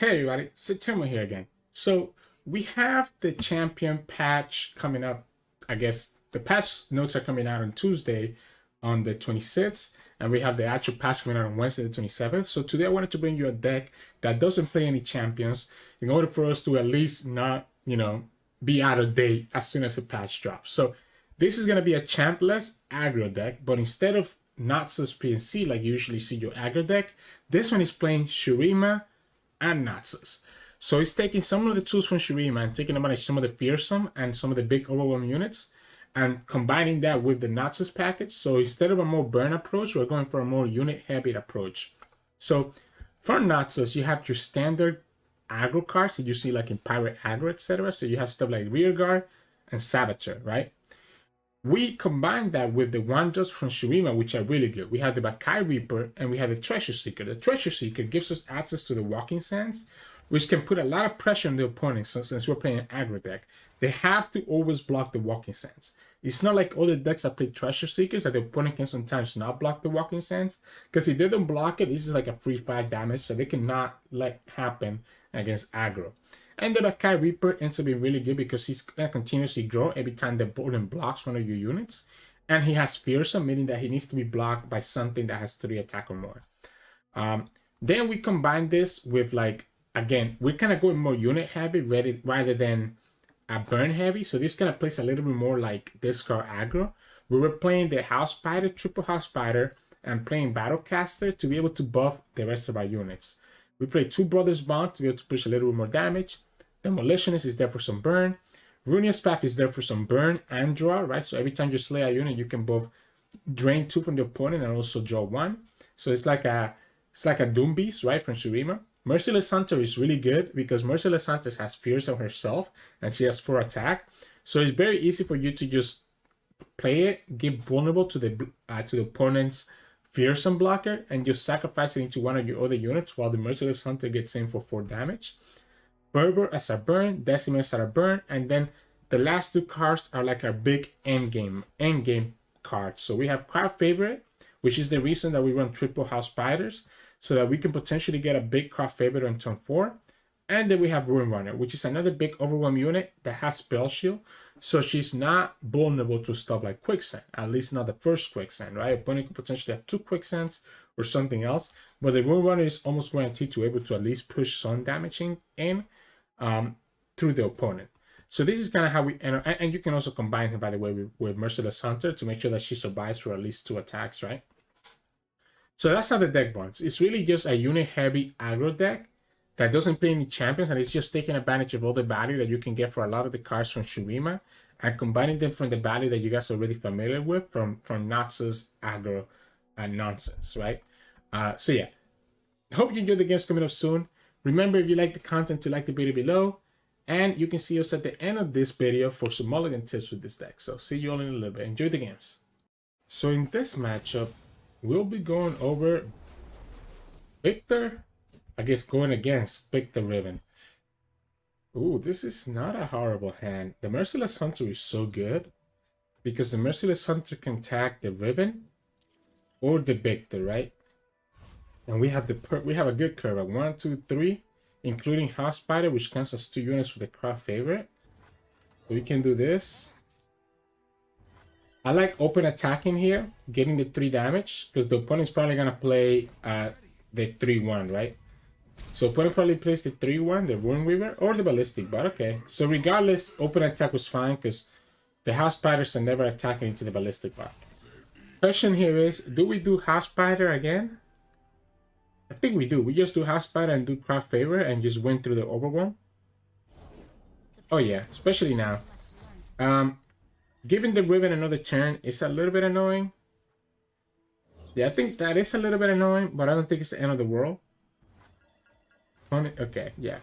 Hey everybody, Sirturmund here again. So we have the champion patch coming up. I guess the patch notes are coming out on Tuesday on the 26th, and we have the actual patch coming out on Wednesday the 27th. So today I wanted to bring you a deck that doesn't play any champions in order for us to at least not, be out of date as soon as the patch drops. So this is going to be a Champless aggro deck, but instead of Noxus PNC like you usually see your aggro deck, this one is playing Shurima and Noxus. So it's taking some of the tools from Shurima and taking advantage some of the fearsome and some of the big overwhelm units and combining that with the Noxus package. So instead of a more burn approach, we're going for a more unit heavy approach. So for Noxus, you have your standard aggro cards that you see like in Pirate Aggro, etc. So you have stuff like Rearguard and Saboteur, right? We combine that with the wonders from Shurima, which are really good. We have the Bakai Reaper and we have the Treasure Seeker. The Treasure Seeker gives us access to the Walking Sands, which can put a lot of pressure on the opponent since we're playing an aggro deck. They have to always block the Walking Sands. It's not like other decks that play Treasure Seekers that the opponent can sometimes not block the Walking Sands, because if they don't block it, this is like a free 5 damage that they cannot let happen against aggro. And the Bakai Reaper ends up being really good because he's going to continuously grow every time the opponent blocks one of your units. And he has Fearsome, meaning that he needs to be blocked by something that has 3 attack or more. Then we combine this with, like, again, we're kind of going more unit heavy rather than a burn heavy. So this kind of plays a little bit more like discard aggro. We were playing the House Spider, Triple House Spider, and playing Battlecaster to be able to buff the rest of our units. We play 2 Brothers Bond to be able to push a little bit more damage. Demolitionist is there for some burn. Runeterra's Path is there for some burn and draw, right? So every time you slay a unit, you can both drain 2 from the opponent and also draw 1. So it's like a Doom Beast, right, from Shurima. Merciless Hunter is really good because Merciless Hunter has fears of herself and she has 4 attack. So it's very easy for you to just play it, get vulnerable to the opponent's fearsome blocker, and just sacrifice it into one of your other units while the Merciless Hunter gets in for 4 damage. Berber as a burn, Decimate as a burn, and then the last 2 cards are like our big endgame cards. So we have Crowd Favorite, which is the reason that we run Triple House Spiders, so that we can potentially get a big Crowd Favorite on turn 4. And then we have Ruin Runner, which is another big overwhelm unit that has Spell Shield, so she's not vulnerable to stuff like Quicksand, at least not the first Quicksand, right? Opponent could potentially have 2 Quicksands or something else, but the Ruin Runner is almost guaranteed to be able to at least push some damaging in through the opponent. So this is kind of how we, and you can also combine her, by the way, with Merciless Hunter to make sure that she survives for at least 2 attacks, right? So that's how the deck runs. It's really just a unit-heavy aggro deck that doesn't play any champions, and it's just taking advantage of all the value that you can get for a lot of the cards from Shurima and combining them from the value that you guys are already familiar with from Noxus, aggro, and nonsense, right? So yeah, hope you enjoyed the games coming up soon. Remember, if you like the content, to like the video below, and you can see us at the end of this video for some mulligan tips with this deck. So see you all in a little bit. Enjoy the games. So in this matchup, we'll be going over Viktor, I guess going against Viktor Riven. Ooh, this is not a horrible hand. The Merciless Hunter is so good because the Merciless Hunter can tag the Riven or the Viktor, right? And we have a good curve of 1, 2, 3, including House Spider, which counts as 2 units for the Crowd Favorite. So we can do this. I like open attacking here, getting the 3 damage, because the opponent's probably gonna play the 3-1, right? So opponent probably plays the 3-1, the Ruin Weaver, or the Ballistic, but okay. So regardless, open attack was fine because the House Spiders are never attacking into the Ballistic bot. Question here is, do we do House Spider again? I think we do. We just do House Spider and do Crowd Favor and just win through the overwhelm. Oh yeah, especially now. Giving the Riven another turn is a little bit annoying. Yeah, I think that is a little bit annoying, but I don't think it's the end of the world. Okay, yeah.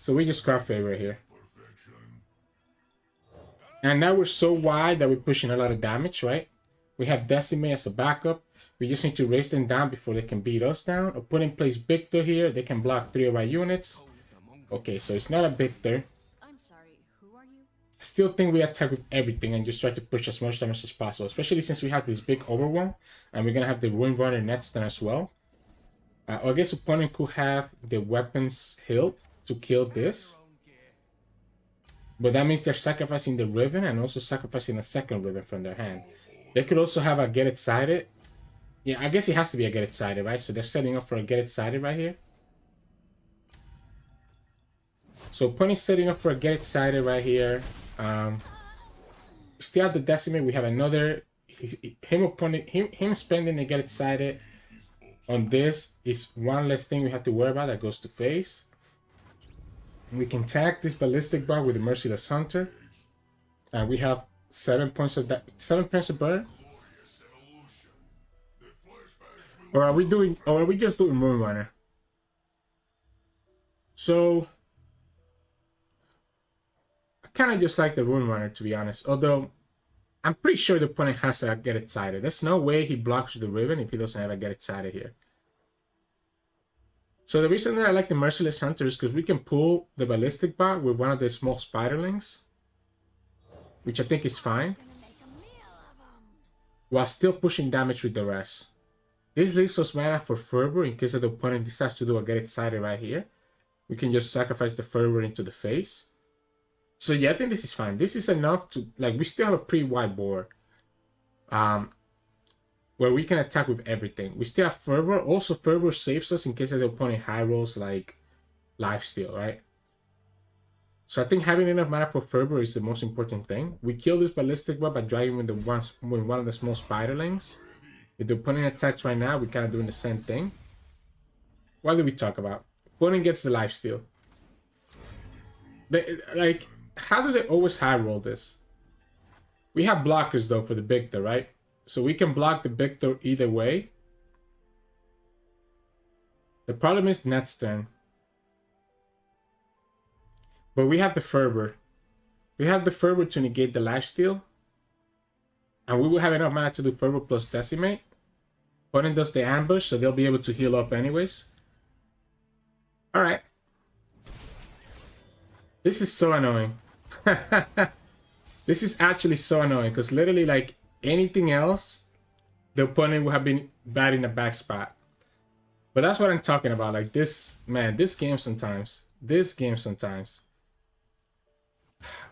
So we just Crowd Favor here. And now we're so wide that we're pushing a lot of damage, right? We have Decimate as a backup. We just need to raise them down before they can beat us down. Opponent plays Viktor here. They can block 3 of our units. Okay, so it's not a Viktor. I'm sorry, who are you? Still think we attack with everything and just try to push as much damage as possible, especially since we have this big overwhelm and we're gonna have the Ruin Runner next turn as well. I guess opponent could have the weapons hilt to kill this. But that means they're sacrificing the Riven and also sacrificing a second Riven from their hand. They could also have a Get Excited. Yeah, I guess it has to be a Get Excited, right? So they're setting up for a Get Excited right here. So opponent's setting up for a Get Excited right here. Still have the Decimate. We have another... Him spending the Get Excited on this is one less thing we have to worry about that goes to face. We can tag this Ballistic Bar with the Merciless Hunter. And we have 7 points of that, 7 points of burn. Or are we just doing Moon Runner? So I kind of just like the Rune Runner, to be honest. Although I'm pretty sure the opponent has to Get Excited. There's no way he blocks the Riven if he doesn't have a Get Excited here. So the reason that I like the Merciless Hunter is because we can pull the Ballistic Bot with one of the small Spiderlings, which I think is fine, while still pushing damage with the rest. This leaves us mana for Fervor in case the opponent decides to do a Get Excited right here. We can just sacrifice the Fervor into the face. So yeah, I think this is fine. This is enough to, like, we still have a pretty wide board. Where we can attack with everything. We still have Fervor. Also, Fervor saves us in case the opponent high rolls like Lifesteal, right? So I think having enough mana for Fervor is the most important thing. We kill this Ballistic Bot by dragging with one of the small Spiderlings. If the opponent attacks right now, we're kind of doing the same thing. What did we talk about? Opponent gets the Lifesteal. Like, how do they always high roll this? We have blockers though for the Victor, right? So we can block the Victor either way. The problem is next turn. But we have the Fervor. We have the Fervor to negate the Lifesteal. And we will have enough mana to do Fervor plus Decimate. Opponent does the ambush, so they'll be able to heal up anyways. Alright. This is so annoying. This is actually so annoying, because literally, like, anything else, the opponent would have been bad in the back spot. But that's what I'm talking about. Like, this, man, this game sometimes.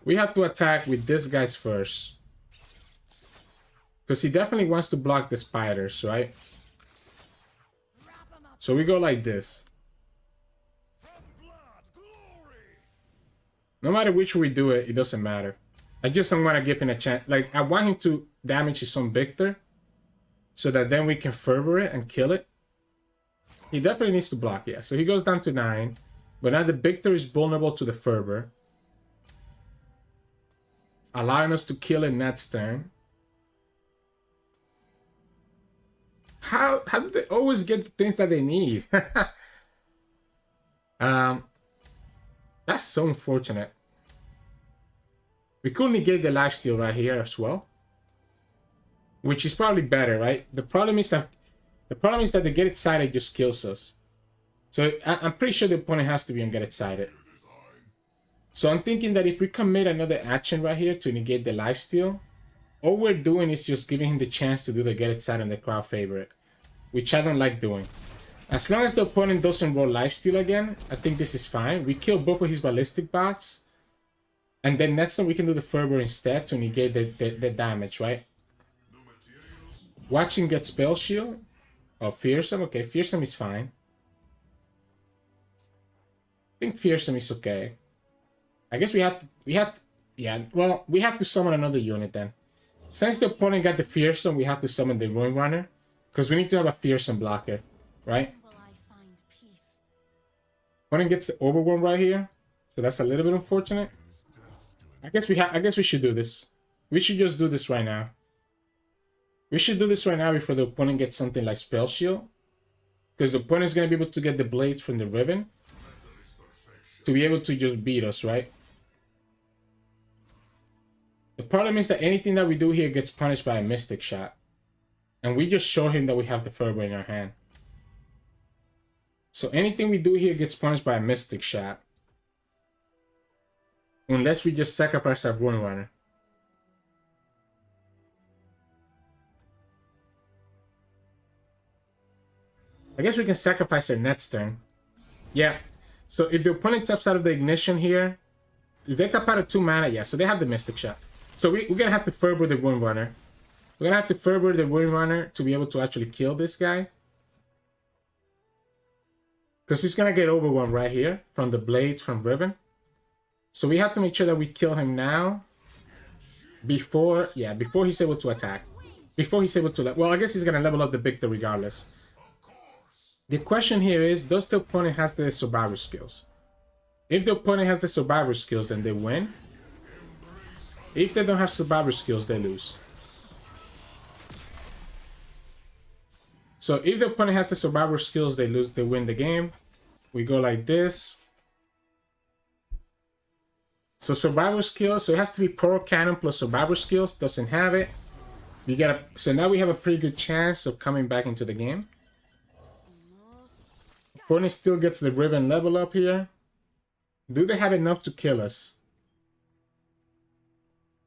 We have to attack with this guys first. Because he definitely wants to block the spiders, right? So we go like this. No matter which way we do it, it doesn't matter. I just don't want to give him a chance. Like, I want him to damage his own Victor, so that then we can Fervor it and kill it. He definitely needs to block, yeah. So he goes down to 9. But now the Victor is vulnerable to the Fervor, allowing us to kill it next turn. How do they always get the things that they need? That's so unfortunate. We could negate the Lifesteal right here as well, which is probably better, right? The problem is that the Get Excited just kills us. So I'm pretty sure the opponent has to be on Get Excited. So I'm thinking that if we commit another action right here to negate the Lifesteal, all we're doing is just giving him the chance to do the Get Excited and the crowd favorite, which I don't like doing. As long as the opponent doesn't roll Lifesteal again, I think this is fine. We kill both of his Ballistic Bots. And then next time we can do the Fervor instead to negate the damage, right? Watch him get Spell Shield. Oh, Fearsome. Okay, Fearsome is fine. I think Fearsome is okay. I guess we have to summon another unit then. Since the opponent got the Fearsome, we have to summon the Ruin Runner. Because we need to have a Fearsome blocker, right? Opponent gets the Overwhelm right here. So that's a little bit unfortunate. I guess we should do this. We should just do this right now. We should do this right now before the opponent gets something like Spell Shield. Because the opponent is going to be able to get the blades from the Riven to be able to just beat us, right? The problem is that anything that we do here gets punished by a Mystic Shot. And we just show him that we have the Fervor in our hand. So anything we do here gets punished by a Mystic Shot. Unless we just sacrifice our Ruin Runner. I guess we can sacrifice their next turn. Yeah. So if the opponent taps out of the ignition here, if they tap out of 2 mana, yeah, so they have the Mystic Shot. So we're gonna have to Fervor the Wound Runner. We're gonna have to Fervor the Wound Runner to be able to actually kill this guy. Because he's gonna get overwhelmed right here from the blades from Riven. So we have to make sure that we kill him now. Before he's able to attack. Before he's able to... Well, I guess he's gonna level up the Viktor regardless. The question here is, does the opponent has the survivor skills? If the opponent has the survivor skills, then they win. If they don't have survivor skills, they lose. So if the opponent has the survivor skills, they lose, they win the game. We go like this. So survivor skills, so it has to be Pro Cannon plus survivor skills. Doesn't have it. We get a, so now we have a pretty good chance of coming back into the game. Opponent still gets the Riven level up here. Do they have enough to kill us?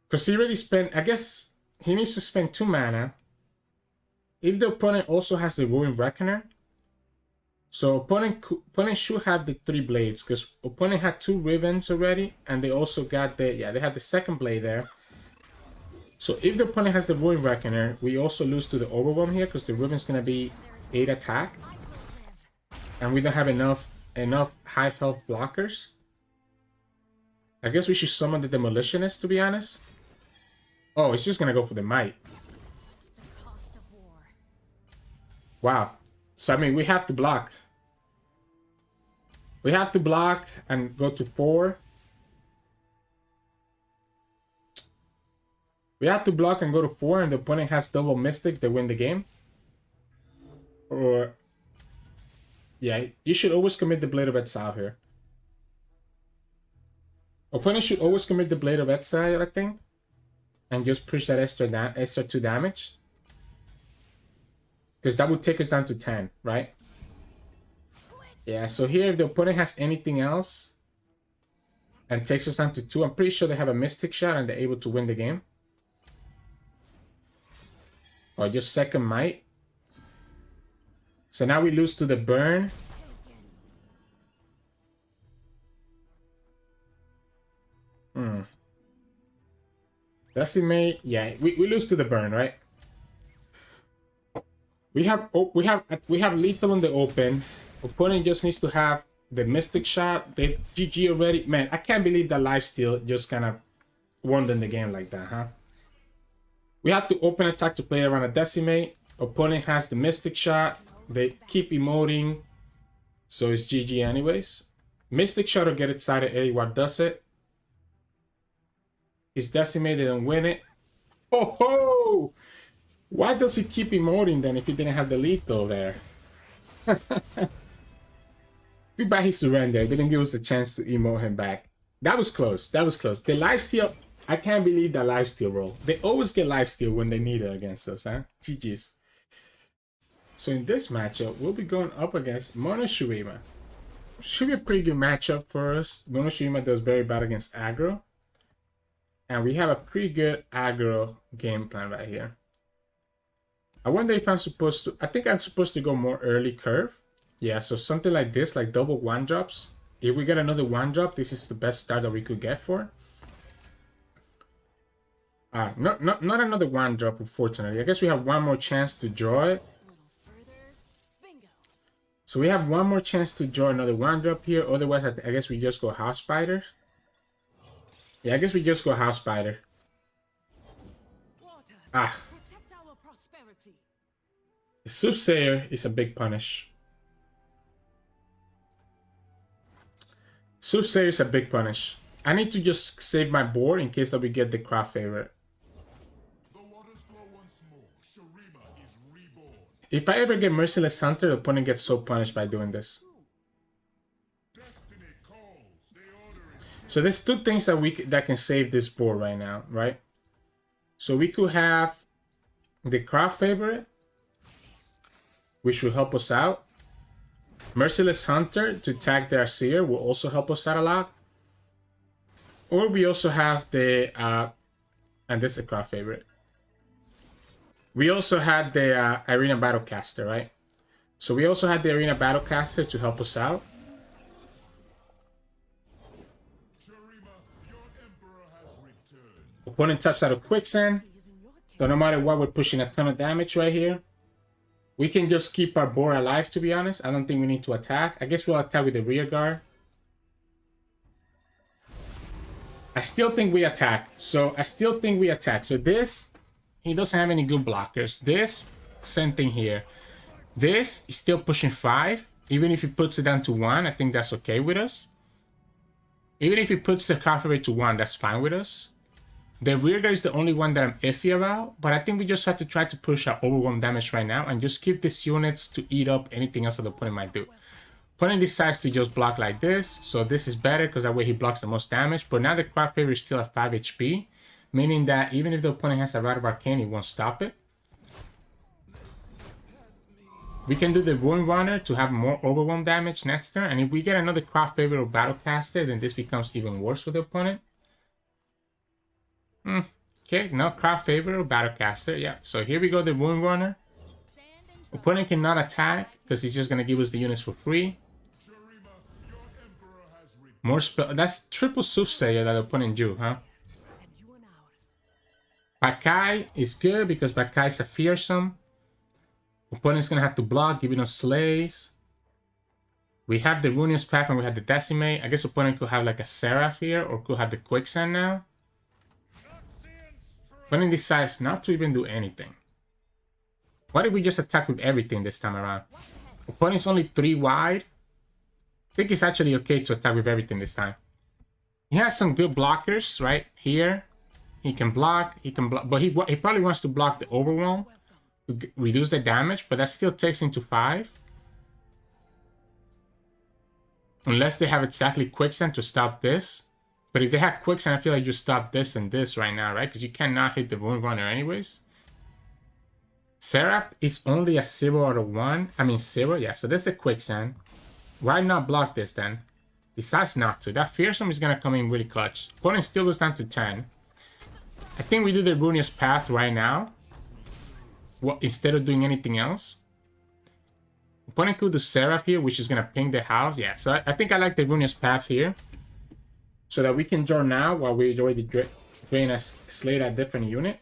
Because he already spent, I guess he needs to spend 2 mana. If the opponent also has the Ruin Reckoner. So opponent should have the 3 blades. Because opponent had 2 Rivens already. And they also got the, yeah, they had the second blade there. So if the opponent has the Ruin Reckoner, we also lose to the Overwhelm here. Because the Riven's going to be 8 attack. And we don't have enough high health blockers. I guess we should summon the Demolitionist, to be honest. Oh, it's just gonna go for the Might. Wow. So, I mean, we have to block. We have to block and go to 4. We have to block and go to 4, and the opponent has double Mystic, they win the game. Or... yeah, you should always commit the Blade of Exile here. Opponent should always commit the Blade of Exile, I think. And just push that extra 2 damage. Because that would take us down to 10, right? Yeah, so here if the opponent has anything else and takes us down to 2, I'm pretty sure they have a Mystic Shot and they're able to win the game. Or just second Might. So now we lose to the burn. Decimate, yeah, we lose to the burn, right? We have lethal in the open. Opponent just needs to have the Mystic Shot. They GG already. Man, I can't believe that lifesteal just kind of won them the game like that, huh? We have to open attack to play around a Decimate. Opponent has the Mystic Shot. They keep emoting. So it's GG anyways. Mystic Shot will get it sided. What does it? His Decimate didn't win it. Oh ho! Why does he keep emoting then if he didn't have the lethal there? Too bad he surrendered. Didn't give us a chance to emote him back. That was close. That was close. The lifesteal, I can't believe that lifesteal roll. They always get lifesteal when they need it against us, huh? GG's. So in this matchup, we'll be going up against Mono Shurima. Should be a pretty good matchup for us. Mono Shurima does very bad against aggro. And we have a pretty good aggro game plan right here. I wonder if I'm supposed to... I think I'm supposed to go more early curve. Yeah, so something like this, like double 1-drops. If we get another 1-drop, this is the best start that we could get for. Not another 1-drop, unfortunately. I guess we have one more chance to draw it. So we have one more chance to draw another 1-drop here. Otherwise, I guess we just go House Spider. Yeah, I guess we just go House Spider. The Soothsayer is a big punish. Soothsayer is a big punish. I need to just save my board in case that we get the craft favorite. If I ever get Merciless Hunter, the opponent gets so punished by doing this. So there's 2 things that can save this board right now, right? So we could have the craft favorite, which will help us out. Merciless Hunter to tag their Seer will also help us out a lot. Or we also have the, and this is the craft favorite. We also had the Arena Battlecaster, right? So we also had the Arena Battlecaster to help us out. Opponent taps out a Quicksand. So no matter what, we're pushing a ton of damage right here. We can just keep our board alive, to be honest. I don't think we need to attack. I guess we'll attack with the rear guard. I still think we attack. So this, he doesn't have any good blockers. This, same thing here. This is still pushing 5. Even if he puts it down to 1, I think that's okay with us. Even if he puts the card rate to 1, that's fine with us. The rear guard is the only one that I'm iffy about, but I think we just have to try to push our overwhelm damage right now and just keep these units to eat up anything else that the opponent might do. Opponent decides to just block like this, so this is better because that way he blocks the most damage, but now the craft favor is still at 5 HP, meaning that even if the opponent has a Rite of Arcane, it won't stop it. We can do the Ruin Runner to have more overwhelm damage next turn, and if we get another craft favor or Battlecaster, then this becomes even worse for the opponent. Okay, no craft favor or Battlecaster. Yeah, so here we go, the Ruin Runner. Opponent cannot attack because he's just going to give us the units for free. More spell. That's triple Soothsayer that the opponent drew, huh? Bakai is good because Bakai is a fearsome. Opponent's going to have to block, giving us Slays. We have the Runeous Path and we have the Decimate. I guess opponent could have like a Seraph here or could have the Quicksand now. Opponent decides not to even do anything. What if we just attack with everything this time around? Opponent's only 3 wide. I think it's actually okay to attack with everything this time. He has some good blockers right here. He can block, but he probably wants to block the Overwhelm to reduce the damage, but that still takes him to 5. Unless they have exactly Quicksand to stop this. But if they have Quicksand, I feel like you stop this and this right now, right? Because you cannot hit the Ruin Runner anyways. Seraph is only a 0 out of 1. I mean 0, yeah. So that's the Quicksand. Why not block this then? Decides not to. That Fearsome is going to come in really clutch. Opponent still goes down to 10. I think we do the Runeous Path right now. Well, instead of doing anything else. Opponent could do Seraph here, which is going to ping the house. Yeah, so I think I like the Runeous Path here. So that we can draw now while we already drain a Slate a different unit.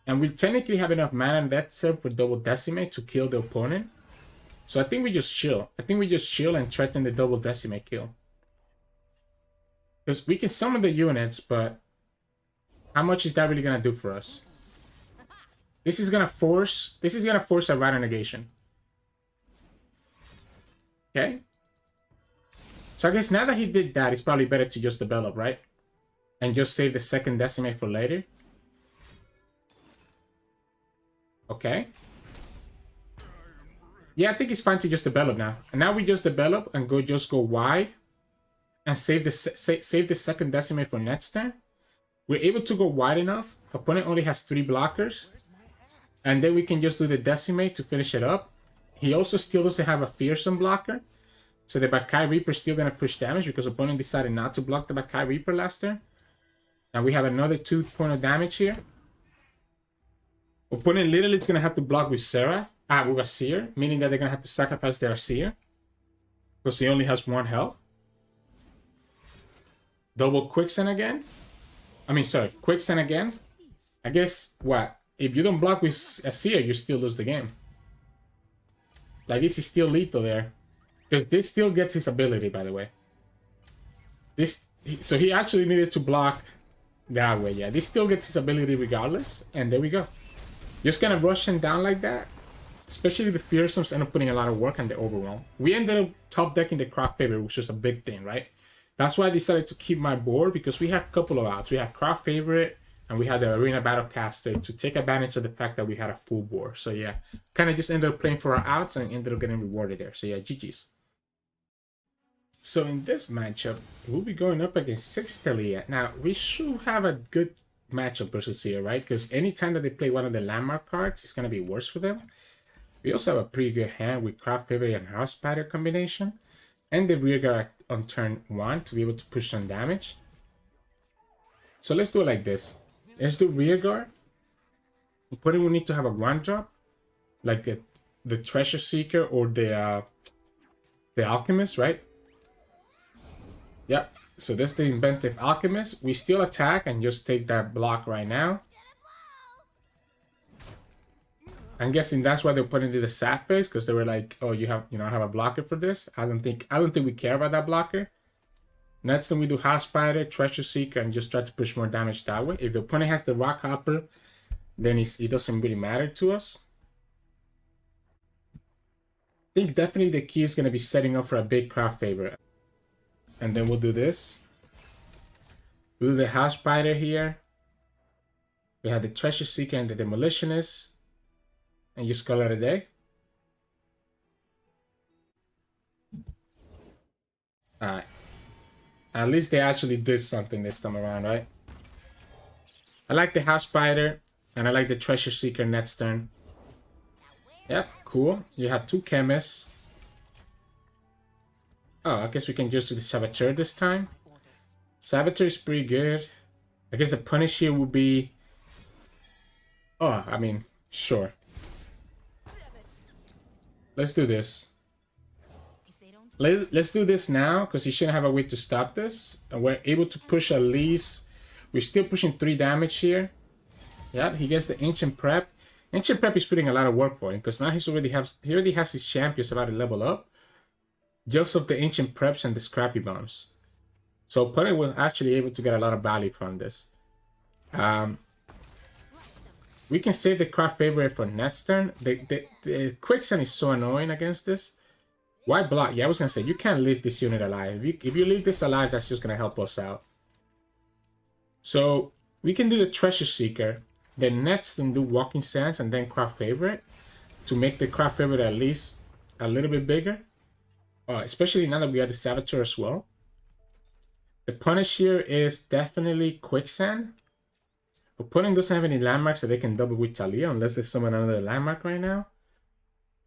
And we technically have enough mana in that set for double Decimate to kill the opponent. So I think we just chill. I think we just chill and threaten the double Decimate kill. Because we can summon the units, but how much is that really going to do for us? This is going to force a Rider Negation. Okay. So I guess now that he did that, it's probably better to just develop, right? And just save the second Decimate for later. Okay. Yeah, I think it's fine to just develop now. And now we just develop and go wide. And save the second Decimate for next turn. We're able to go wide enough. Opponent only has 3 blockers. And then we can just do the Decimate to finish it up. He also still doesn't have a Fearsome blocker. So the Bakai Reaper is still going to push damage because opponent decided not to block the Bakai Reaper last turn. Now we have another 2 points of damage here. Opponent literally is going to have to block with with a Seer, meaning that they're going to have to sacrifice their Seer. Because he only has 1 health. Double Quicksand again. Quicksand again. I guess, what? If you don't block with a Seer, you still lose the game. Like, this is still lethal there. Because this still gets his ability, by the way. So he actually needed to block that way, yeah. This still gets his ability regardless. And there we go. Just gonna rush him down like that. Especially the Fearsomes end up putting a lot of work on the Overwhelm. We ended up top decking the Craft Favor, which was a big thing, right? That's why I decided to keep my board, because we had a couple of outs. We had Craft Favorite, and we had the Arena Battlecaster to take advantage of the fact that we had a full board. So yeah, kind of just ended up playing for our outs and ended up getting rewarded there. So yeah, GG's. So in this matchup, we'll be going up against Ziggs Taliyah. Now, we should have a good matchup versus here, right? Because anytime that they play one of the landmark cards, it's going to be worse for them. We also have a pretty good hand with Craft Favor and House Spider combination. And the rear guard on turn 1 to be able to push some damage. So let's do it like this. Let's do rear guard. Opponent will need to have a 1-drop. Like the Treasure Seeker or the Alchemist, right? Yep. So this is the Inventive Alchemist. We still attack and just take that block right now. I'm guessing that's why they're putting it the sad face, because they were like, "Oh, you have, I have a blocker for this." I don't think we care about that blocker. Next thing we do House Spider, Treasure Seeker, and just try to push more damage that way. If the opponent has the Rock Hopper, then it doesn't really matter to us. I think definitely the key is going to be setting up for a big crowd favorite. And then we'll do this. We'll do the House Spider here. We have the Treasure Seeker and the Demolitionist. And just call it a day. Alright. At least they actually did something this time around, right? I like the House Spider. And I like the Treasure Seeker next turn. Yep, cool. You have 2 Chemists. Oh, I guess we can just do the Saboteur this time. Saboteur is pretty good. I guess the punish here would be... Oh, I mean, sure. Let's do this. Let's do this now, because he shouldn't have a way to stop this. And we're able to push at least... We're still pushing 3 damage here. Yeah, he gets the Ancient Prep. Ancient Prep is putting a lot of work for him, because now he already has his champions about to level up. Just of the Ancient Preps and the Scrappy Bombs. So opponent will actually able to get a lot of value from this. We can save the Craft Favorite for next turn. The Quicksand is so annoying against this. Why block? Yeah, I was going to say, you can't leave this unit alive. If you leave this alive, that's just going to help us out. So we can do the Treasure Seeker. Then next, then do Walking Sands and then Craft Favorite. To make the Craft Favorite at least a little bit bigger. Especially now that we have the Saboteur as well. The punish here is definitely Quicksand. Opponent doesn't have any landmarks that they can double with Taliyah unless they summon another landmark right now.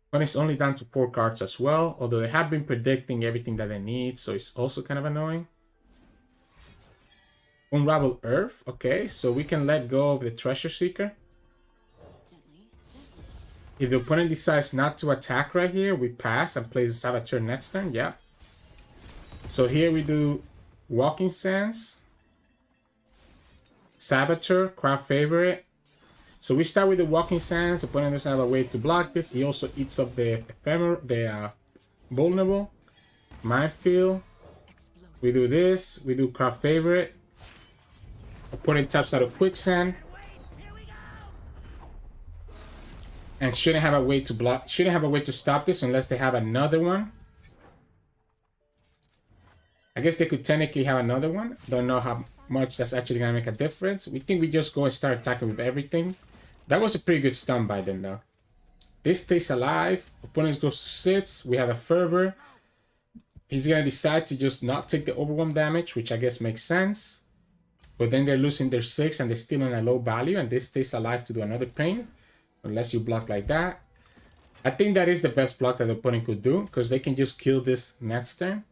Opponent is only down to 4 cards as well, although they have been predicting everything that they need, so it's also kind of annoying. Unravel Earth, okay, so we can let go of the Treasure Seeker. If the opponent decides not to attack right here, we pass and play the Saboteur next turn, yeah. So here we do Walking Sands, Saboteur, Craft Favorite. So we start with the Walking Sands. Opponent doesn't have a way to block this. He also eats up the ephemeral, the vulnerable. Minefield. We do this. We do Craft Favorite. Opponent taps out of Quicksand. And shouldn't have a way to block. Shouldn't have a way to stop this unless they have another one. I guess they could technically have another one. Don't know how much that's actually going to make a difference. We think we just go and start attacking with everything. That was a pretty good stun by them, though. This stays alive. Opponent goes to 6. We have a Fervor. He's going to decide to just not take the overwhelm damage, which I guess makes sense. But then they're losing their 6 and they're still on a low value. And this stays alive to do another pain. Unless you block like that. I think that is the best block that the opponent could do. Because they can just kill this next turn.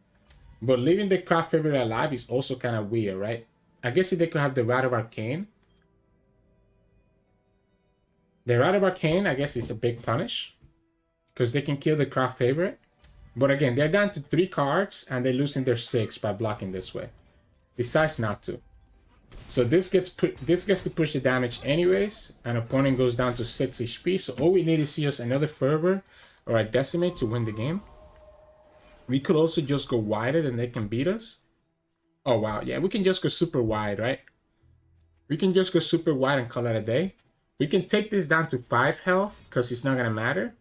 But leaving the Craft Favorite alive is also kind of weird, right? I guess if they could have the Rod of Arcane. The Rod of Arcane, I guess, is a big punish. Because they can kill the Craft Favorite. But again, they're down to 3 cards. And they're losing their 6 by blocking this way. Decides not to. So this gets to push the damage anyways. And opponent goes down to 6 HP. So all we need is just another Fervor or a Decimate to win the game. We could also just go wider than they can beat us. Oh, wow. Yeah, we can just go super wide, right? We can just go super wide and call it a day. We can take this down to 5 health because it's not going to matter.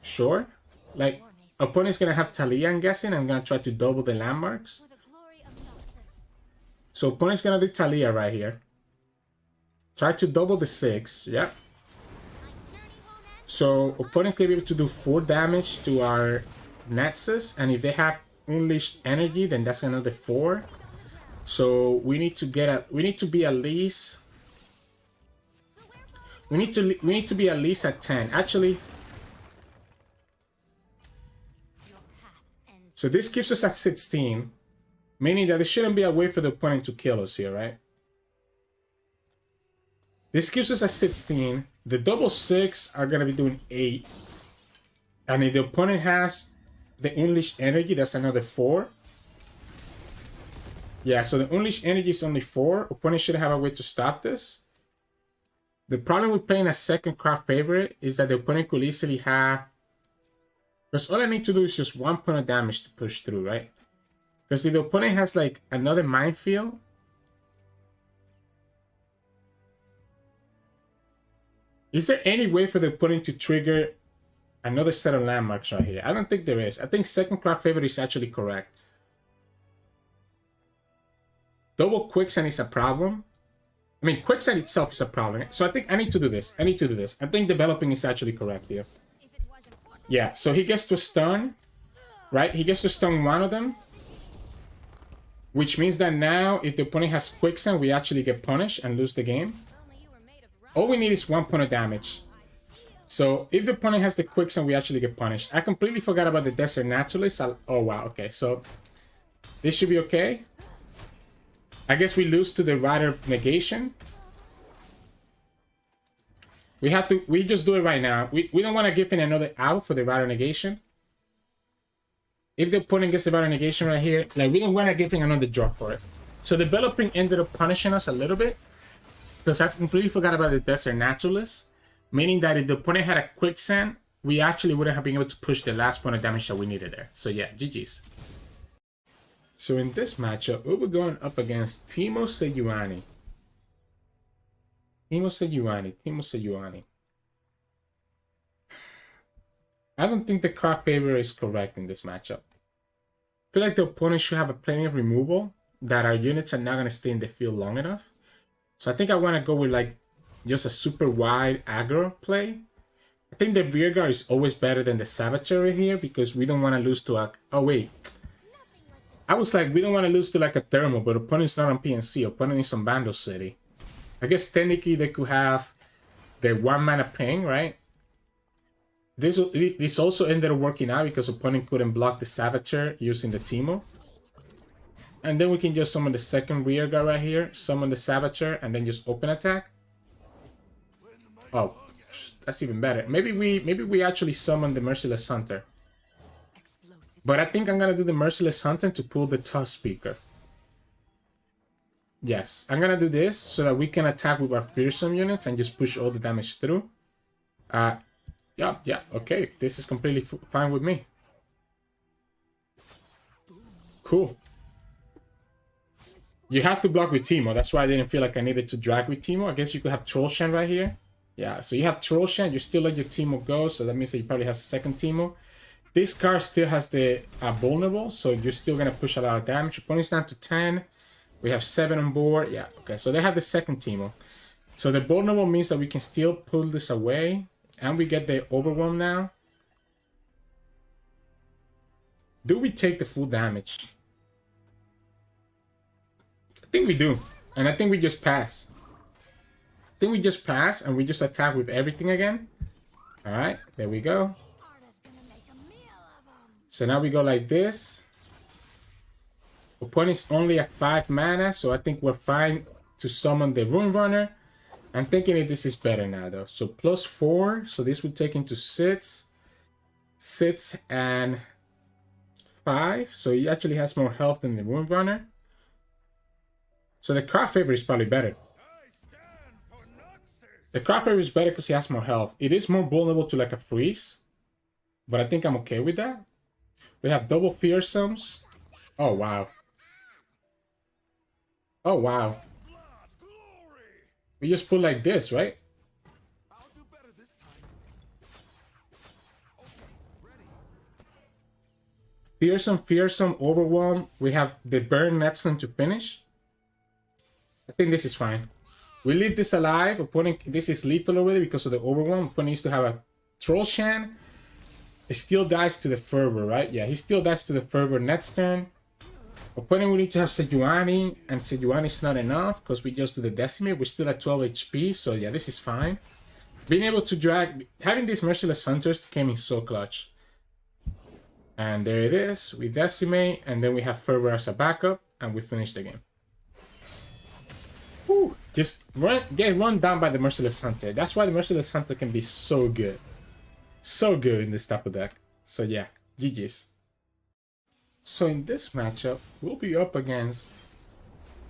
Sure. Like, opponent's going to have Taliyah, I'm guessing. I'm going to try to double the landmarks. So opponent's going to do Taliyah right here. Try to double the 6. Yep. So opponents can be able to do 4 damage to our Noxus, and if they have Unleashed Energy, then that's another 4. So we need to be at least at 10. Actually, so this keeps us at 16, meaning that there shouldn't be a way for the opponent to kill us here, right? This keeps us at 16. The double 6 are gonna be doing 8. And if the opponent has the Unleashed Energy, that's another 4. Yeah, so the Unleashed Energy is only 4. Opponent should have a way to stop this. The problem with playing a second craft favorite is that the opponent could easily have... Because all I need to do is just 1 point of damage to push through, right? Because if the opponent has like another minefield... Is there any way for the opponent to trigger another set of landmarks right here? I don't think there is. I think second craft favorite is actually correct. Double quicksand is a problem. I mean, quicksand itself is a problem. So I think I need to do this. I think developing is actually correct here. Yeah, so he gets to stun, right? He gets to stun one of them. Which means that now, if the opponent has quicksand, we actually get punished and lose the game. All we need is 1 point of damage. So if the opponent has the quicksand, we actually get punished. I completely forgot about the Desert Naturalist. Oh, wow. Okay, so this should be okay. I guess we lose to the Rider Negation. We just do it right now. We don't want to give in another out for the Rider Negation. If the opponent gets the Rider Negation right here, like we don't want to give in another draw for it. So developing ended up punishing us a little bit. Because I completely forgot about the Desert Naturalist. Meaning that if the opponent had a quicksand, we actually wouldn't have been able to push the last point of damage that we needed there. So yeah, GG's. So in this matchup, we were going up against Teemo Sejuani. Teemo Sejuani. I don't think the craft favorite is correct in this matchup. I feel like the opponent should have plenty of removal, that our units are not going to stay in the field long enough. So I think I want to go with like just a super wide aggro play. I think the rear guard is always better than the Saboteur here because we don't want to lose to a... Oh wait. I was like, we don't want to lose to like a Thermal, but opponent's not on PNC. Opponent is on Vandal City. I guess technically they could have the 1 mana ping, right? This also ended up working out because opponent couldn't block the Saboteur using the Teemo. And then we can just summon the second rear guard right here, summon the Saboteur, and then just open attack. Oh, that's even better. Maybe we actually summon the Merciless Hunter. But I think I'm gonna do the Merciless Hunter to pull the Tusk Speaker. Yes, I'm gonna do this so that we can attack with our fearsome units and just push all the damage through. Yeah, okay. This is completely fine with me. Cool. You have to block with Teemo. That's why I didn't feel like I needed to drag with Teemo. I guess you could have Troll Shan right here. Yeah, so you have Troll Shan. You still let your Teemo go. So that means that you probably have a second Teemo. This card still has the vulnerable. So you're still going to push a lot of damage. Opponent's down to 10. We have 7 on board. Yeah, okay. So they have the second Teemo. So the vulnerable means that we can still pull this away. And we get the Overwhelm now. Do we take the full damage? I think we do. And I think we just pass. I think we just pass and we just attack with everything again. Alright, there we go. So now we go like this. Opponent's only at 5 mana, so I think we're fine to summon the Rune Runner. I'm thinking if this is better now though. So +4, so this would take into 6. 6 and 5. So he actually has more health than the Rune Runner. So the craft favorite is probably better. The craft favorite is better because he has more health. It is more vulnerable to like a freeze. But I think I'm okay with that. We have double fearsomes. Oh, wow. Oh, wow. We just put like this, right? Fearsome, Overwhelm. We have the Burn Netsland to finish. I think this is fine. We leave this alive. Opponent, this is lethal already because of the Overwhelm. Opponent needs to have a Troll Shan. It still dies to the Fervor, right? Yeah, he still dies to the Fervor next turn. Opponent will need to have Sejuani, and Sejuani is not enough because we just do the Decimate. We're still at 12 HP, so yeah, this is fine. Being able to drag, having these Merciless Hunters came in so clutch. And there it is. We Decimate, and then we have Fervor as a backup, and we finish the game. Whew. Just get run down by the Merciless Hunter. That's why the Merciless Hunter can be so good. So good in this type of deck. So yeah, GG's. So in this matchup, we'll be up against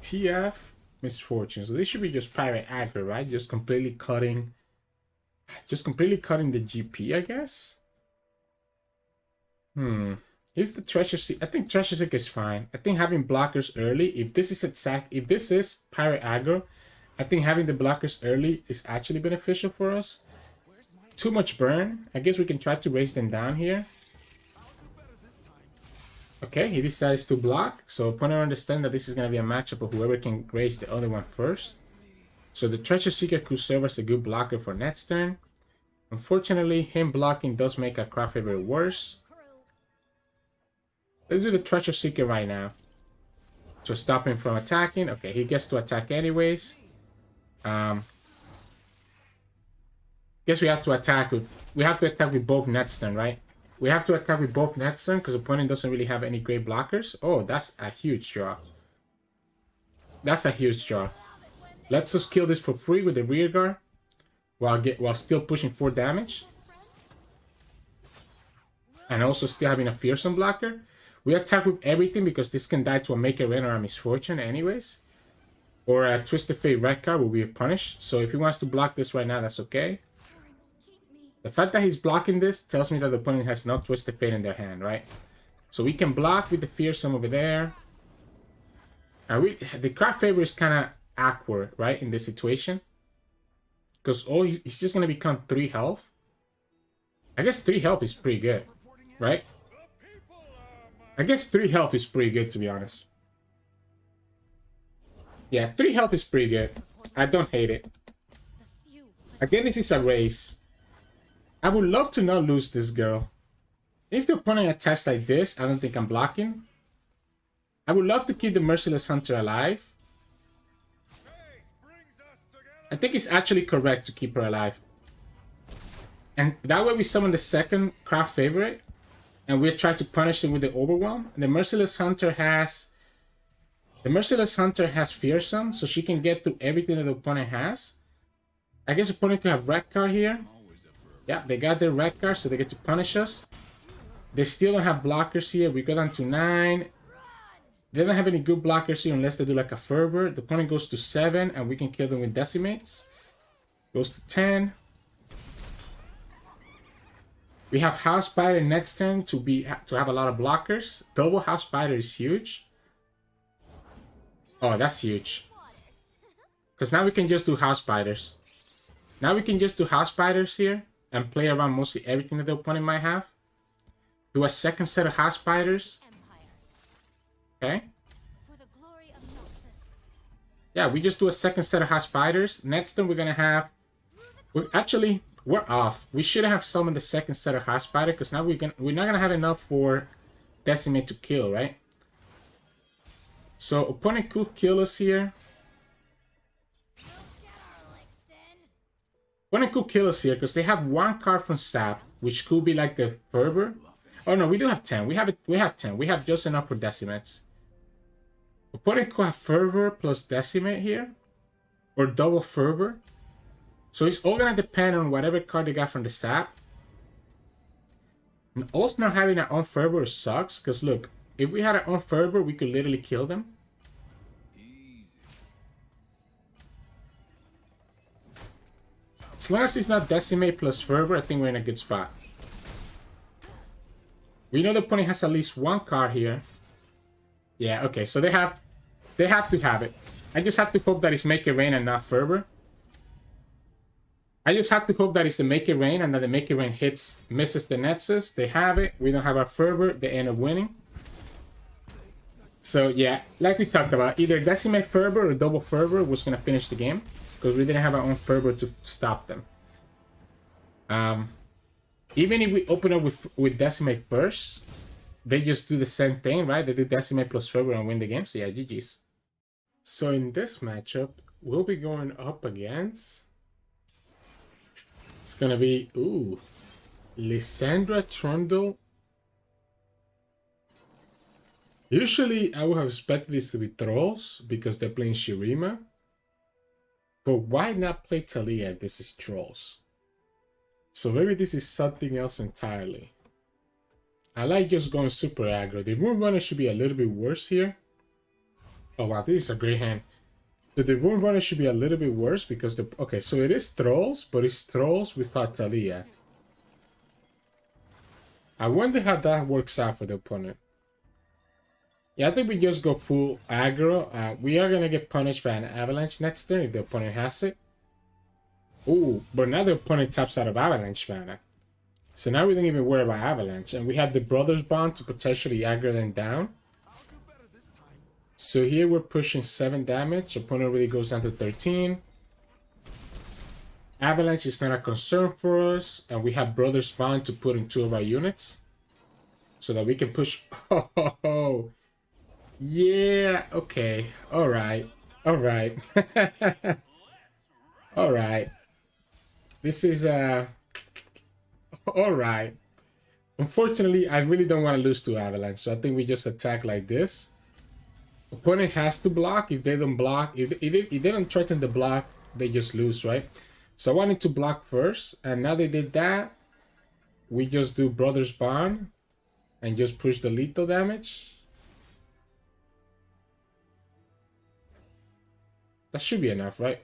TF Misfortune. So this should be just Pirate Aggro, right? Just completely cutting the GP, I guess. Here's the Treasure Seek. I think Treasure Seek is fine. I think having blockers early, if this is Pirate Aggro, I think having the blockers early is actually beneficial for us. Too much burn. I guess we can try to raise them down here. Okay, he decides to block. So opponent understand that this is going to be a matchup of whoever can raise the other one first. So the Treasure Seeker could serve as a good blocker for next turn. Unfortunately, him blocking does make our crowd favorite worse. Let's do the Treasure Seeker right now to stop him from attacking. Okay, he gets to attack anyways. Guess we have to attack with both next turn, right? We have to attack with both next turn because opponent doesn't really have any great blockers. Oh, that's a huge draw. That's a huge draw. Let's just kill this for free with the rear guard while still pushing 4 damage. And also still having a fearsome blocker. We attack with everything because this can die to a Make It Rain or a Misfortune anyways. Or a Twisted Fate red card will be punished. So if he wants to block this right now, that's okay. The fact that he's blocking this tells me that the opponent has no Twisted Fate in their hand, right? So we can block with the fearsome over there. And the crowd favor is kind of awkward, right, in this situation. Because he's just going to become 3 health. I guess 3 health is pretty good, right? I guess 3 health is pretty good, to be honest. Yeah, 3 health is pretty good. I don't hate it. Again, this is a race. I would love to not lose this girl. If the opponent attacks like this, I don't think I'm blocking. I would love to keep the Merciless Hunter alive. I think it's actually correct to keep her alive. And that way we summon the second craft favorite. And we try to punish him with the Overwhelm. The Merciless Hunter has fearsome, so she can get through everything that the opponent has. I guess the opponent could have red card here. Yeah, they got their red card, so they get to punish us. They still don't have blockers here. We go down to 9. They don't have any good blockers here unless they do like a Fervor. The opponent goes to 7, and we can kill them with Decimates. Goes to 10. We have House Spider next turn to have a lot of blockers. Double House Spider is huge. Oh, that's huge. Because now we can just do House Spiders. Now we can just do House Spiders here and play around mostly everything that the opponent might have. Do a second set of House Spiders. Okay. Yeah, we just do a second set of House Spiders. Next turn we're going to have... We're off. We should have summoned the second set of House Spider because now we're not going to have enough for Decimate to kill, right? So opponent could kill us here. Opponent could kill us here because they have 1 card from Sap, which could be like the Fervor. Oh no, we do have 10. We have 10. We have just enough for Decimates. Opponent could have Fervor plus Decimate here. Or double Fervor. So it's all gonna depend on whatever card they got from the Sap. And also not having our own Fervor sucks, because look, if we had our own Fervor, we could literally kill them. As long as it's not Decimate plus Fervor, I think we're in a good spot. We know the opponent has at least 1 card here. Yeah, okay, so they have to have it. I just have to hope that it's Make It Rain and not Fervor. I just have to hope that it's the Make It Rain and that the Make It Rain misses the Nexus. They have it. We don't have our Fervor. They end up winning. So yeah, like we talked about, either Decimate Fervor or double Fervor was going to finish the game. Because we didn't have our own Fervor to stop them. Even if we open up with Decimate first, they just do the same thing, right? They do Decimate plus Fervor and win the game. So yeah, GG's. So in this matchup, we'll be going up against... It's gonna be, ooh, Lissandra, Trundle. Usually, I would have expected this to be Trolls because they're playing Shurima. But why not play Taliyah if this is trolls? So maybe this is something else entirely. I like just going super aggro. The Rune Runner should be a little bit worse here. Oh wow, this is a great hand. So the Rune Runner should be a little bit worse because the... Okay, so it is trolls, but it's trolls without Taliyah. I wonder how that works out for the opponent. Yeah, I think we just go full aggro. We are going to get punished by an Avalanche next turn if the opponent has it. Ooh, but now the opponent taps out of Avalanche mana. So now we don't even worry about Avalanche. And we have the Brothers Bond to potentially aggro them down. So here we're pushing 7 damage. Opponent really goes down to 13. Avalanche is not a concern for us. And we have Brothers Bond to put in 2 of our units. So that we can push... Oh, yeah, okay. Alright. Alright. Alright. This is... Alright. Unfortunately, I really don't want to lose to Avalanche. So I think we just attack like this. Opponent has to block. If they don't block, if they don't threaten the block, they just lose, right? So I wanted to block first, and now they did that. We just do Brothers Bond and just push the lethal damage. That should be enough, right?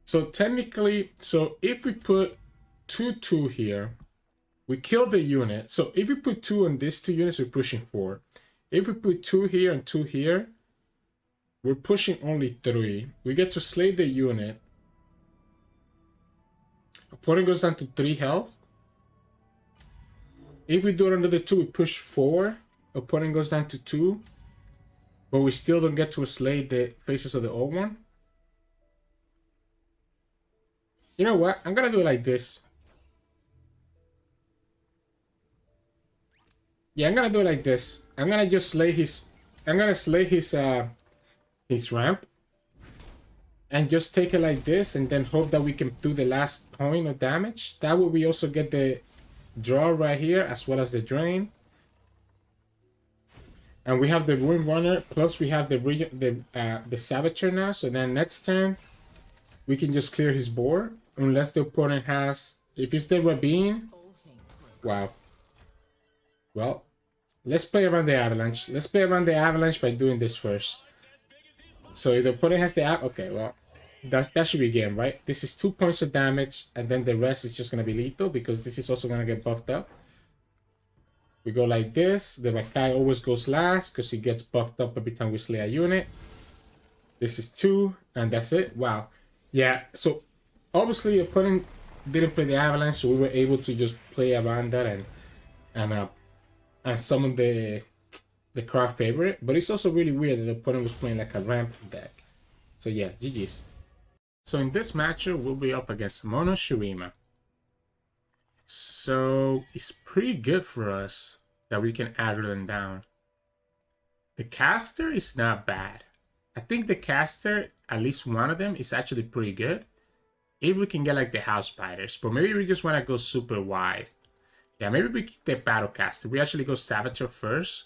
So technically, so if we put 2/2 here, we kill the unit. So if we put 2 on these 2 units, we're pushing 4. If we put 2 here and 2 here, we're pushing only 3. We get to slay the unit. Opponent goes down to 3 health. If we do another 2, we push 4. Opponent goes down to 2. But we still don't get to slay the faces of the old one. You know what? I'm gonna do it like this. Yeah, I'm gonna do it like this. I'm gonna just slay his... I'm gonna slay his ramp. And just take it like this, and then hope that we can do the last point of damage. That way we also get the draw right here, as well as the drain. And we have the Rune Runner, plus we have the Saboteur now. So then next turn, we can just clear his board. Unless the opponent has... If it's the Rabin... Wow. Well, let's play around the Avalanche. Let's play around the Avalanche by doing this first. So if the opponent has the... Okay, well, that should be game, right? This is 2 points of damage, and then the rest is just going to be lethal, because this is also going to get buffed up. We go like this. The Makai always goes last, because he gets buffed up every time we slay a unit. This is 2, and that's it. Wow. Yeah, so obviously the opponent didn't play the Avalanche, so we were able to just play around that and summon the crowd favorite. But it's also really weird that the opponent was playing like a ramp deck. So yeah, GG's. So in this matchup, we'll be up against Mono Shurima. So it's pretty good for us that we can aggro them down. The caster is not bad. I think the caster, at least one of them, is actually pretty good. If we can get like the house spiders, but maybe we just want to go super wide. Yeah, maybe we keep the battlecaster. We actually go Saboteur first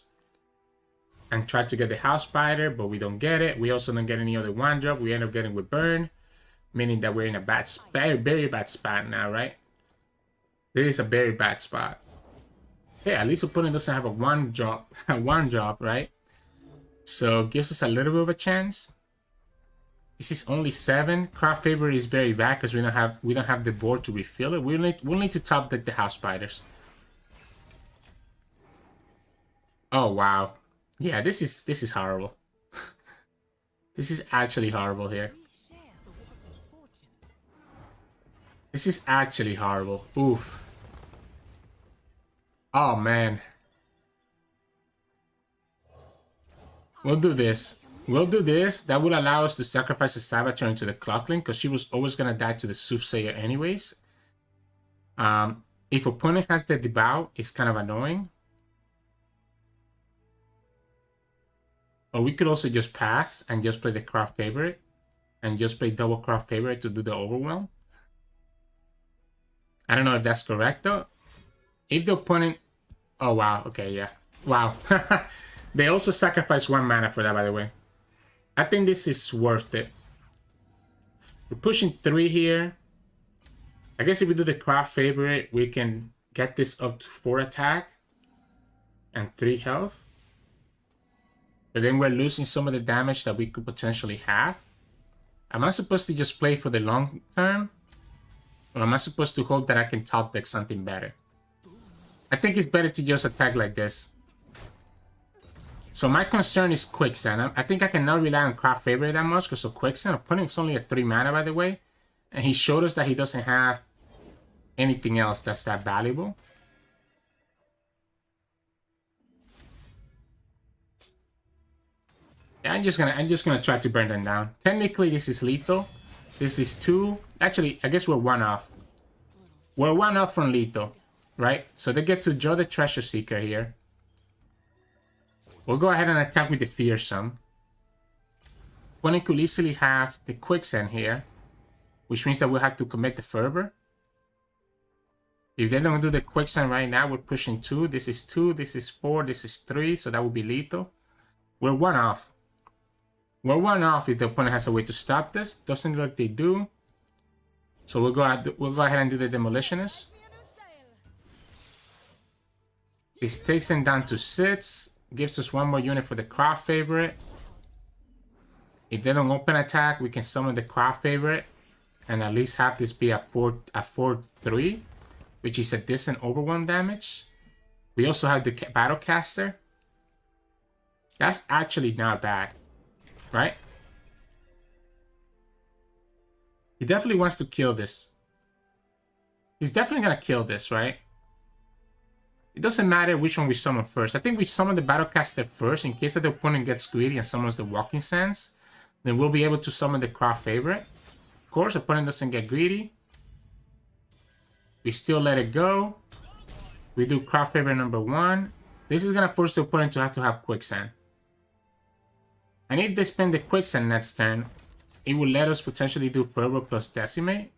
and try to get the house spider, but we don't get it. We also don't get any other 1-drop. We end up getting with burn, meaning that we're in a bad, very bad spot now, right? This is a very bad spot. Yeah, at least opponent doesn't have a 1-drop, right? So gives us a little bit of a chance. This is only 7. Craft favorite is very bad because we don't have the board to refill it. We'll need to top deck the house spiders. Oh wow. Yeah, this is horrible. This is actually horrible here. This is actually horrible. Oof. Oh man. We'll do this. We'll do this. That will allow us to sacrifice the Saboteur into the Clockling, because she was always going to die to the Soothsayer anyways. If opponent has the Devour, it's kind of annoying. Or we could also just pass and just play the Craft Favorite. And just play double Craft Favorite to do the Overwhelm. I don't know if that's correct though. If the opponent... Oh wow, okay, yeah. Wow. They also sacrifice 1 mana for that, by the way. I think this is worth it. We're pushing 3 here. I guess if we do the craft favorite, we can get this up to 4 attack and 3 health. But then we're losing some of the damage that we could potentially have. Am I supposed to just play for the long term? Or am I supposed to hope that I can top deck something better? I think it's better to just attack like this. So my concern is Quicksand. I think I cannot rely on Craft Favorite that much because of Quicksand. Opponent's only at 3 mana, by the way. And he showed us that he doesn't have anything else that's that valuable. Yeah, I'm just gonna try to burn them down. Technically, this is lethal. This is 2. Actually, I guess we're 1 off. We're 1 off from lethal, right? So they get to draw the Treasure Seeker here. We'll go ahead and attack with the Fearsome. Opponent could easily have the Quicksand here, which means that we'll have to commit the Fervor. If they don't do the Quicksand right now, we're pushing 2. This is 2, this is 4, this is 3, so that would be lethal. We're 1 off. We're 1 off if the opponent has a way to stop this. Doesn't look like they do. So we'll go ahead and do the Demolitionist. This takes them down to 6. Gives us 1 more unit for the Craft Favorite. If they don't open attack, we can summon the Craft Favorite. And at least have this be a 4/3. Which is a decent overwhelm damage. We also have the Battlecaster. That's actually not bad. Right? He definitely wants to kill this. He's definitely going to kill this, right? It doesn't matter which one we summon first. I think we summon the Battlecaster first in case that the opponent gets greedy and summons the Walking Sands. Then we'll be able to summon the Craft Favorite. Of course, opponent doesn't get greedy. We still let it go. We do Craft Favorite number 1. This is going to force the opponent to have Quicksand. And if they spend the Quicksand next turn, it will let us potentially do Fervor plus Decimate.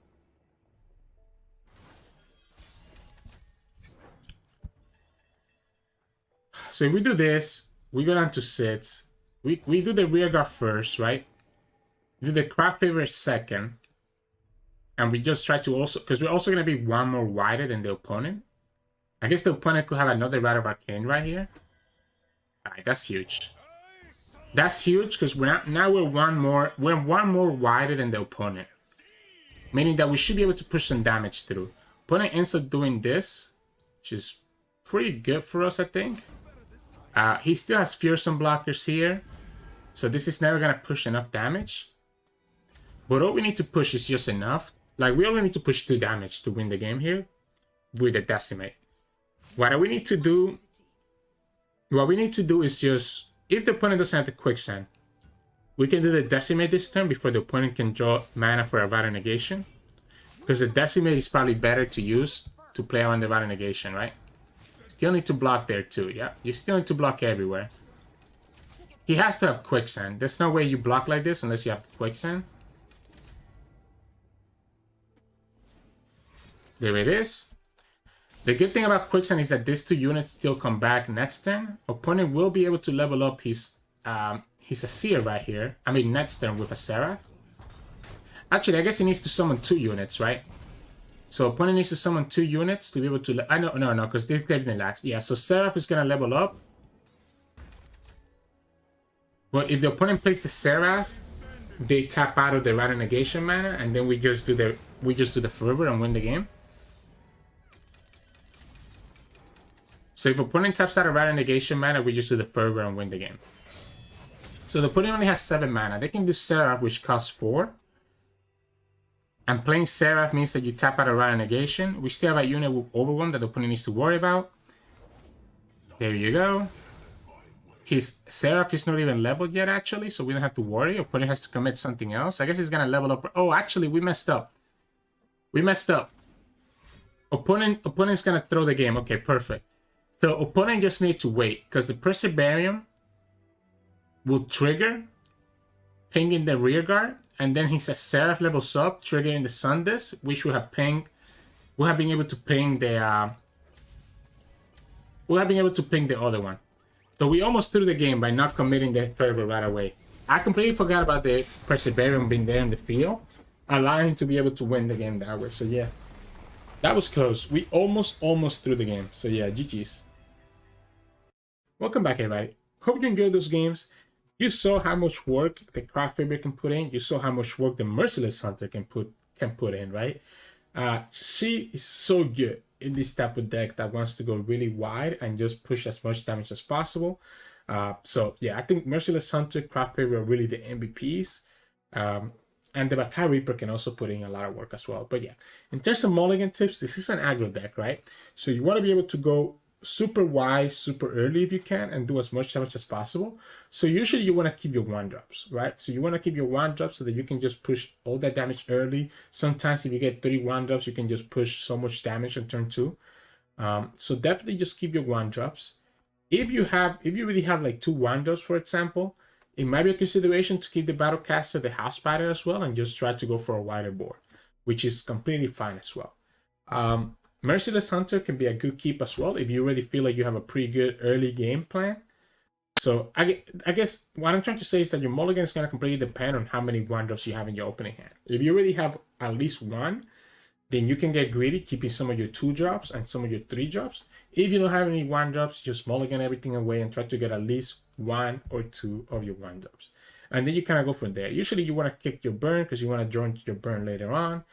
So if we do this, we go down to 6. We do the Rearguard first, right? We do the Craft Favorite second. And we just try to also, because we're also going to be 1 more wider than the opponent. I guess the opponent could have another Rite of Arcane right here. Alright, that's huge. That's huge because now we're 1 more wider than the opponent. Meaning that we should be able to push some damage through. Opponent ends up doing this, which is pretty good for us, I think. He still has Fearsome blockers here. So this is never going to push enough damage. But all we need to push is just enough. Like, we only need to push 2 damage to win the game here with the Decimate. What we need to do is just, if the opponent doesn't have the Quicksand, we can do the Decimate this turn before the opponent can draw mana for a Vital Negation. Because the Decimate is probably better to use to play around the Vital Negation, right? Still need to block there too, yeah? You still need to block everywhere. He has to have Quicksand. There's no way you block like this unless you have Quicksand. There it is. The good thing about Quicksand is that these 2 units still come back next turn. Opponent will be able to level up his Seer right here. I mean next turn with a Seraph. Actually, I guess he needs to summon 2 units, right? So opponent needs to summon 2 units to be able to... No, because this didn't last. Yeah, so Seraph is gonna level up. But if the opponent plays the Seraph, they tap out of the Rite of Negation mana, and then we just do the Fervor and win the game. So if opponent taps out of Rite of Negation mana, we just do the Fervor and win the game. So the opponent only has 7 mana. They can do Seraph, which costs 4. And playing Seraph means that you tap out of Rite of Negation. We still have a unit with Overwhelm that the opponent needs to worry about. There you go. His Seraph is not even leveled yet, actually, so we don't have to worry. Opponent has to commit something else. I guess he's going to level up. Oh, actually, we messed up. We messed up. Opponent's going to throw the game. Okay, perfect. So opponent just needs to wait, because the Perseverium will trigger, pinging the Rearguard, and then his Seraph levels up, triggering the Sun Disc, which we have pinged. We have been able to ping the other one. So we almost threw the game by not committing the Fervor right away. I completely forgot about the Perseverium being there in the field. allowing him to be able to win the game that way. So yeah, that was close. We almost threw the game. So yeah, GG's. Welcome back, everybody. Hope you enjoyed those games. You saw how much work the Craft Faber can put in. You saw how much work the Merciless Hunter can put in, right? She is so good in this type of deck that wants to go really wide and just push as much damage as possible. So yeah, I think Merciless Hunter, Craft Faber are really the MVPs. And the Makai Reaper can also put in a lot of work as well. But yeah, in terms of mulligan tips, this is an aggro deck, right? So you want to be able to go super wide, super early if you can, and do as much damage as possible. So usually you want to keep your 1-drops, right? So you want to keep your 1-drops so that you can just push all that damage early. Sometimes if you get 3 1-drops, you can just push so much damage on turn 2. So definitely just keep your 1-drops. If you really have like 2 1-drops, for example, it might be a consideration to keep the Battlecaster, the House Spider as well, and just try to go for a wider board, which is completely fine as well. Merciless Hunter can be a good keep as well if you really feel like you have a pretty good early game plan. So I guess what I'm trying to say is that your mulligan is going to completely depend on how many 1-drops you have in your opening hand. If you already have at least 1, then you can get greedy, keeping some of your 2-drops and some of your 3-drops. If you don't have any 1-drops, just mulligan everything away and try to get at least 1 or 2 of your 1-drops. And then you kind of go from there. Usually you want to kick your burn because you want to join your burn later on.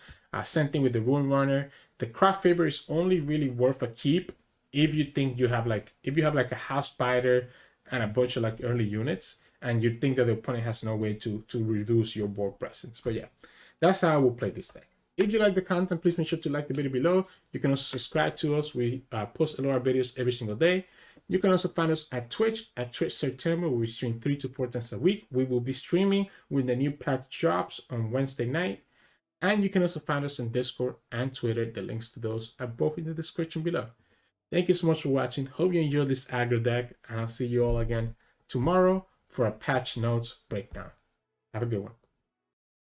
Same thing with the Ruin Runner. The Craft Faber is only really worth a keep if you think you have like a House Spider and a bunch of like early units, and you think that the opponent has no way to reduce your board presence. But yeah, that's how I will play this thing. If you like the content, please make sure to like the video below. You can also subscribe to us. We post a lot of videos every single day. You can also find us at Twitch, at Twitch Sirturmund, where we stream 3 to 4 times a week. We will be streaming when the new patch drops on Wednesday night. And you can also find us on Discord and Twitter. The links to those are both in the description below. Thank you so much for watching. Hope you enjoyed this aggro deck, and I'll see you all again tomorrow for a patch notes breakdown. Have a good one.